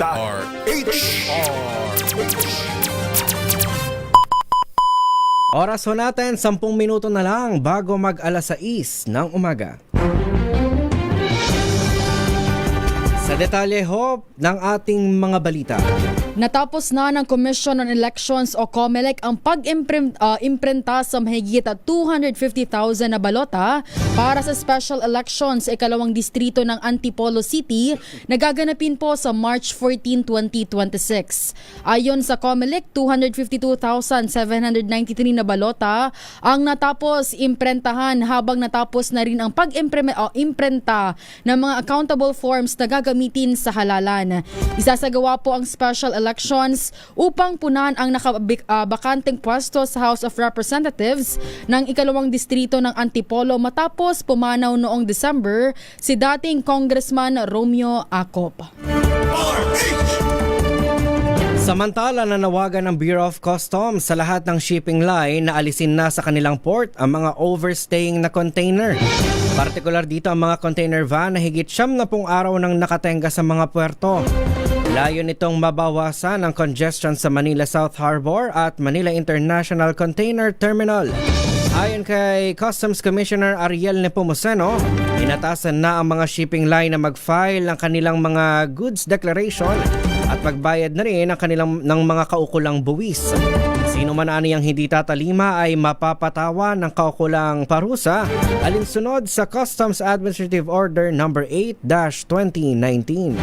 Speaker 10: Oras ho natin, 10 minuto na lang bago mag-alas 6 ng umaga. Sa detalye ho ng ating mga balita.
Speaker 1: Natapos na ng Commission on Elections o COMELEC ang pag-imprenta sa mahigit 250,000 na balota para sa special elections sa ikalawang distrito ng Antipolo City na gaganapin po sa March 14, 2026. Ayon sa COMELEC, 252,793 na balota ang natapos imprentahan, habang natapos na rin ang pag-imprenta ng mga accountable forms na gagamitin sa halalan. Isasagawa po ang special elections upang punan ang nakabakanteng pwesto sa House of Representatives ng ikalawang distrito ng Antipolo matapos pumanaw noong December si dating Congressman Romeo Acop.
Speaker 10: Samantala, nanawagan ng Bureau of Customs sa lahat ng shipping line na alisin na sa kanilang port ang mga overstaying na container. Partikular dito ang mga container van na higit 70 araw nang nakatenga sa mga puerto. Layo nitong mabawasan ang congestion sa Manila South Harbor at Manila International Container Terminal. Ayon kay Customs Commissioner Ariel Nepomuceno, inatasan na ang mga shipping line na mag-file ng kanilang mga goods declaration at magbayad na rin ng mga kaukulang buwis. Sino man aniyang hindi tatalima ay mapapatawa ng kaukulang parusa alinsunod sa Customs Administrative Order No. 8-2019.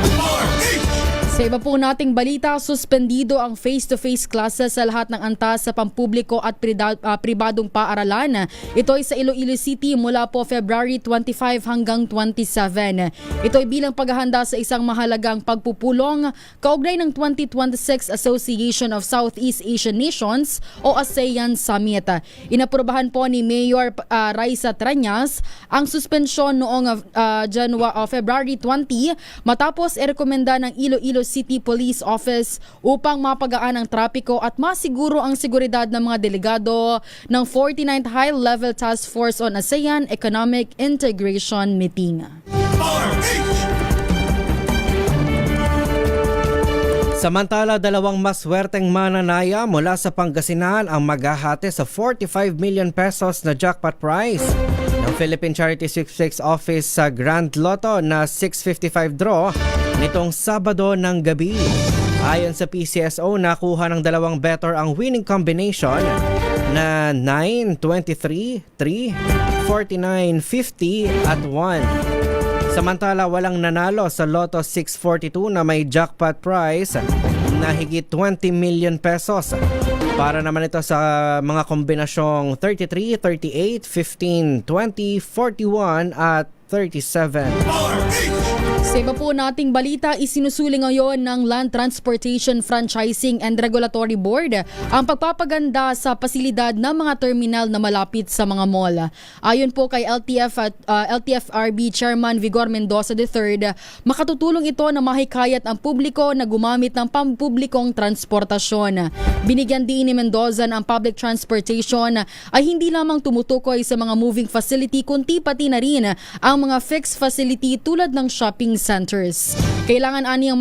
Speaker 1: Sa iba po nating balita, suspendido ang face-to-face classes sa lahat ng antas sa pampubliko at pribadong paaralan. Ito ay sa Iloilo City mula po February 25 hanggang 27. Ito ay bilang paghahanda sa isang mahalagang pagpupulong kaugnay ng 2026 Association of Southeast Asian Nations o ASEAN Summit. Inaprobahan po ni Mayor Raisa Trañas ang suspensyon noong February 20 matapos irekomenda ng Iloilo City Police Office upang mapagaan ang trapiko at masiguro ang seguridad ng mga delegado ng 49th High-Level Task Force on ASEAN Economic Integration Meeting.
Speaker 10: Samantala, dalawang maswerteng mananaya mula sa Pangasinan ang maghahati sa 45 million pesos na jackpot prize ng Philippine Charity Sweepstakes Office sa Grand Lotto na 655 draw nitong Sabado ng gabi. Ayon sa PCSO, nakuha ng dalawang bettor ang winning combination na 9, 23, 3, 49, 50 at 1. Samantala, walang nanalo sa Lotto 642 na may jackpot prize na higit 20 million pesos. Para naman ito sa mga kombinasyong 33, 38, 15, 20, 41 at 37.
Speaker 1: Sa iba po nating balita, isinusuling ngayon ng Land Transportation Franchising and Regulatory Board ang pagpapaganda sa pasilidad ng mga terminal na malapit sa mga mall. Ayon po kay LTFRB Chairman Vigor Mendoza III, makatutulong ito na mahikayat ang publiko na gumamit ng pampublikong transportasyon. Binigyan din ni Mendoza na ang public transportation ay hindi lamang tumutukoy sa mga moving facility kundi pati na rin ang mga fixed facility tulad ng shopping centers. Kailangan aniyang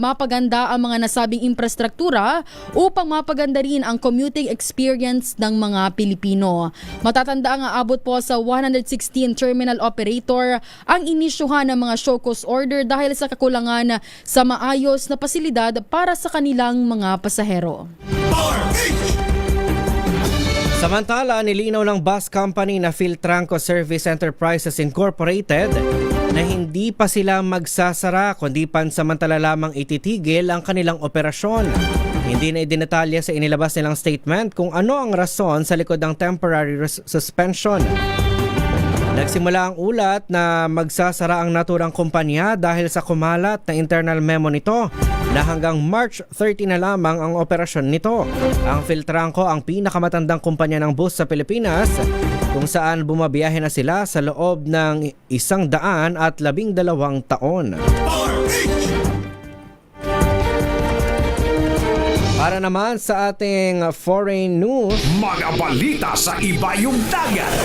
Speaker 1: mapaganda ang mga nasabing infrastruktura upang mapaganda rin ang commuting experience ng mga Pilipino. Matatanda ang aabot po sa 116 terminal operator ang inisyuhan ng mga show cause order dahil sa kakulangan sa maayos na pasilidad para sa kanilang mga pasahero.
Speaker 10: Samantala, nilinaw ng bus company na Philtranco Service Enterprises Incorporated na hindi pa sila magsasara kundi pansamantala lamang ititigil ang kanilang operasyon. Hindi na idinatalya sa inilabas nilang statement kung ano ang rason sa likod ng temporary suspension. Nagsimula ang ulat na magsasara ang naturang kumpanya dahil sa kumalat na internal memo nito na hanggang March 30 na lamang ang operasyon nito. Ang Philtranco ang pinakamatandang kumpanya ng bus sa Pilipinas kung saan bumabiyahe na sila sa loob ng 112 taon. Para naman sa ating foreign news,
Speaker 16: mga balita sa ibayong dagat.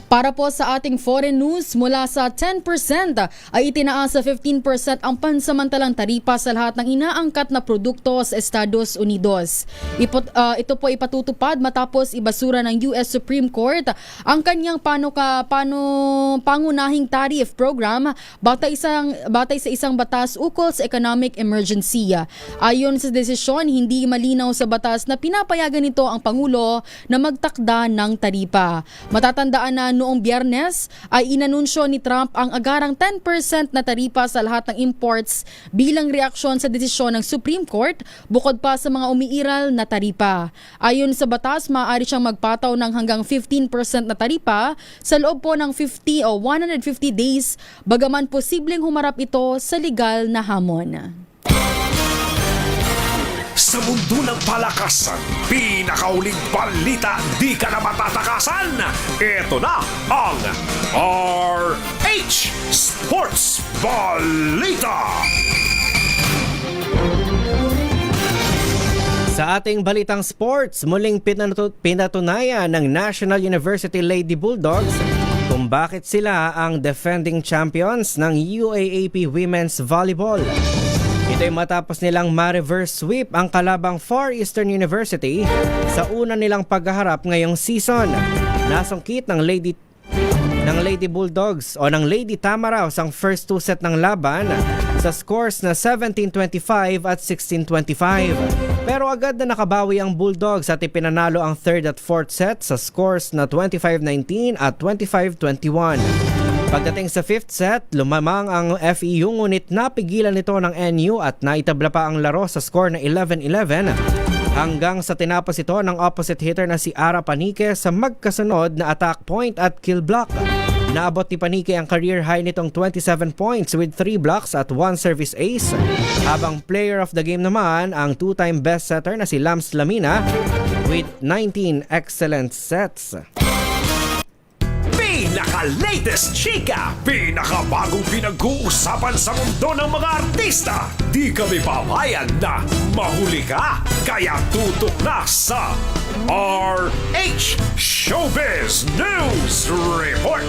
Speaker 1: Para po sa ating foreign news, mula sa 10% ay itinaas sa 15% ang pansamantalang taripa sa lahat ng inaangkat na produkto sa Estados Unidos. Ito po ipatutupad matapos ibasura ng US Supreme Court ang kanyang pangunahing tariff program batay sa isang batas ukol sa economic emergency. Ayon sa desisyon, hindi malinaw sa batas na pinapayagan nito ang Pangulo na magtakda ng taripa. Matatandaan na noong Biyernes ay inanunsyo ni Trump ang agarang 10% na taripa sa lahat ng imports bilang reaksyon sa desisyon ng Supreme Court bukod pa sa mga umiiral na taripa. Ayon sa batas, maaari siyang magpataw ng hanggang 15% na taripa sa loob po ng 50 o 150 days bagaman posibleng humarap ito sa legal na hamon.
Speaker 16: Sa mundo ng palakasan, pinakauling balita di ka na matatakasan. Ito na ang RH Sports Balita.
Speaker 10: sa ating balitang sports, muling pinatunayan ng National University Lady Bulldogs kung bakit sila ang defending champions ng UAAP Women's Volleyball. Ito'y matapos nilang ma-reverse sweep ang kalabang Far Eastern University sa una nilang paghaharap ngayong season. Nasungkit ng Lady Bulldogs o ng Lady Tamaraws ang first two set ng laban sa scores na 17-25 at 16-25. Pero agad na nakabawi ang Bulldogs at ipinanalo ang third at fourth set sa scores na 25-19 at 25-21. Pagdating sa fifth set, lumamang ang FEU ngunit napigilan nito ng NU at naitabla pa ang laro sa score na 11-11 hanggang sa tinapos ito ng opposite hitter na si Ara Panique sa magkasunod na attack point at kill block. Naabot ni Panique ang career high nitong 27 points with 3 blocks at 1 service ace. Habang player of the game naman ang two-time best setter na si Lams Lamina with 19 excellent sets.
Speaker 16: Pinaka-latest chika, pinaka-bagong pinag-uusapan sa mundo ng mga artista. Di kami papayag na mahuli ka, kaya tutok na sa RH Showbiz News Report.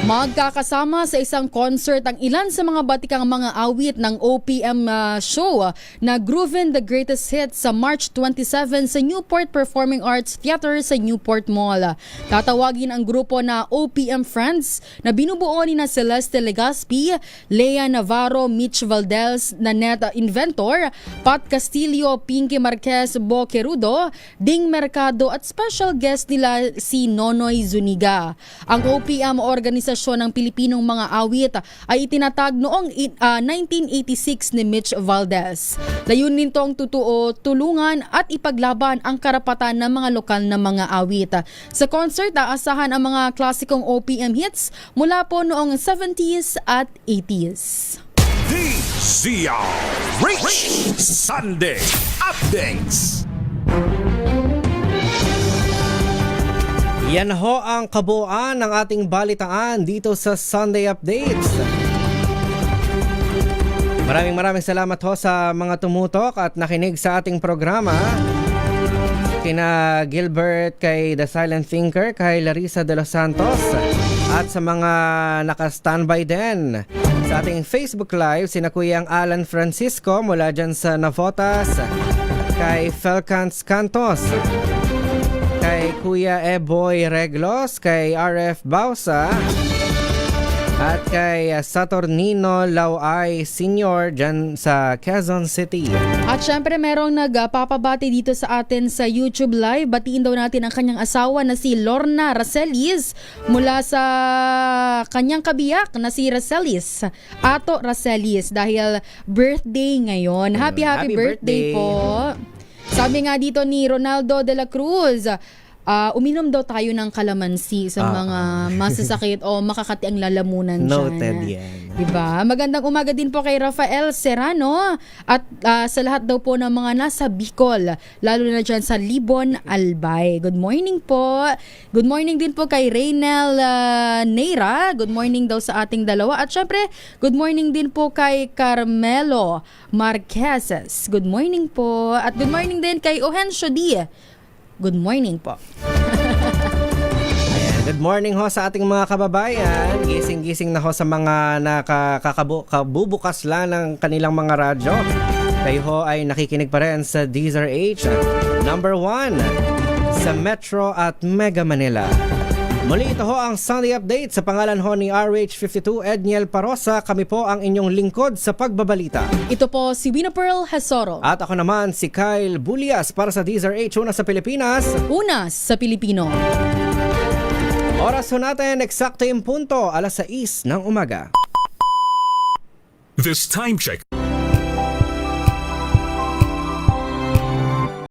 Speaker 1: Magkakasama sa isang concert ang ilan sa mga batikang mga awit ng OPM show na Groovin' the Greatest Hits sa March 27 sa Newport Performing Arts Theater sa Newport Mall. Tatawagin ang grupo na OPM Friends na binubuo ni na Celeste Legaspi, Lea Navarro, Mitch Valdez, Nanette Inventor, Pat Castillo, Pinky Marquez, Bo Querudo, Ding Mercado at special guest nila si Nonoy Zuniga. Ang OPM organisasyon bersyon ng Pilipinong mga awit ay itinatag noong 1986 ni Mitch Valdez. Layunin nitong tulungan at ipaglaban ang karapatan ng mga lokal na mga awit. Sa concert, aasahan ang mga klasikong OPM hits mula po noong 70s at 80s.
Speaker 16: DZRH Sunday Updates.
Speaker 10: Yan ho ang kabuuan ng ating balitaan dito sa Sunday Updates. Maraming salamat ho sa mga tumutok at nakinig sa ating programa. Kina Gilbert, kay The Silent Thinker, kay Larissa de los Santos, at sa mga naka-standby din sa ating Facebook Live, sina Kuyang Alan Francisco mula dyan sa Navotas, kay Felcans Cantos, kay Kuya Eboy Reglos, kay RF Bausa, at kay Saturnino Lauay Sr. dyan sa Quezon City.
Speaker 1: At syempre merong nagpapabati dito sa atin sa YouTube Live. Batiin daw natin ang kanyang asawa na si Lorna Racelis mula sa kanyang kabiyak na si Racelis, Ato Racelis, dahil birthday ngayon. Happy birthday po. Sabi nga dito ni Ronaldo de la Cruz, uminom daw tayo ng kalamansi sa mga masasakit o makakati ang lalamunan dyan.
Speaker 10: Noted yan.
Speaker 1: Diba? Magandang umaga din po kay Rafael Serrano at sa lahat daw po ng mga nasa Bicol, lalo na dyan sa Libon, Albay. Good morning po. Good morning din po kay Reynel Neira. Good morning daw sa ating dalawa. At syempre, good morning din po kay Carmelo Marquezes. Good morning po. At good morning din kay Ohencio D. Good morning po.
Speaker 10: Ayan, good morning ho sa ating mga kababayan. Gising-gising na ho sa mga nakakabubukas lang ng kanilang mga radyo. Kayo ho ay nakikinig pa rin sa DZRH number 1 sa Metro at Mega Manila. Muli ito ho ang Sunday Update sa pangalan ho ni RH52 Edniel Parosa. Kami po ang inyong lingkod sa pagbabalita.
Speaker 1: Ito po si Wina Pearl Hasoro.
Speaker 10: At ako naman si Kyle Bulias para sa DZRH, una sa Pilipinas,
Speaker 1: una sa Pilipino.
Speaker 10: Oras ho natin, eksakto yung punto, 6:00 ng umaga.
Speaker 16: This time check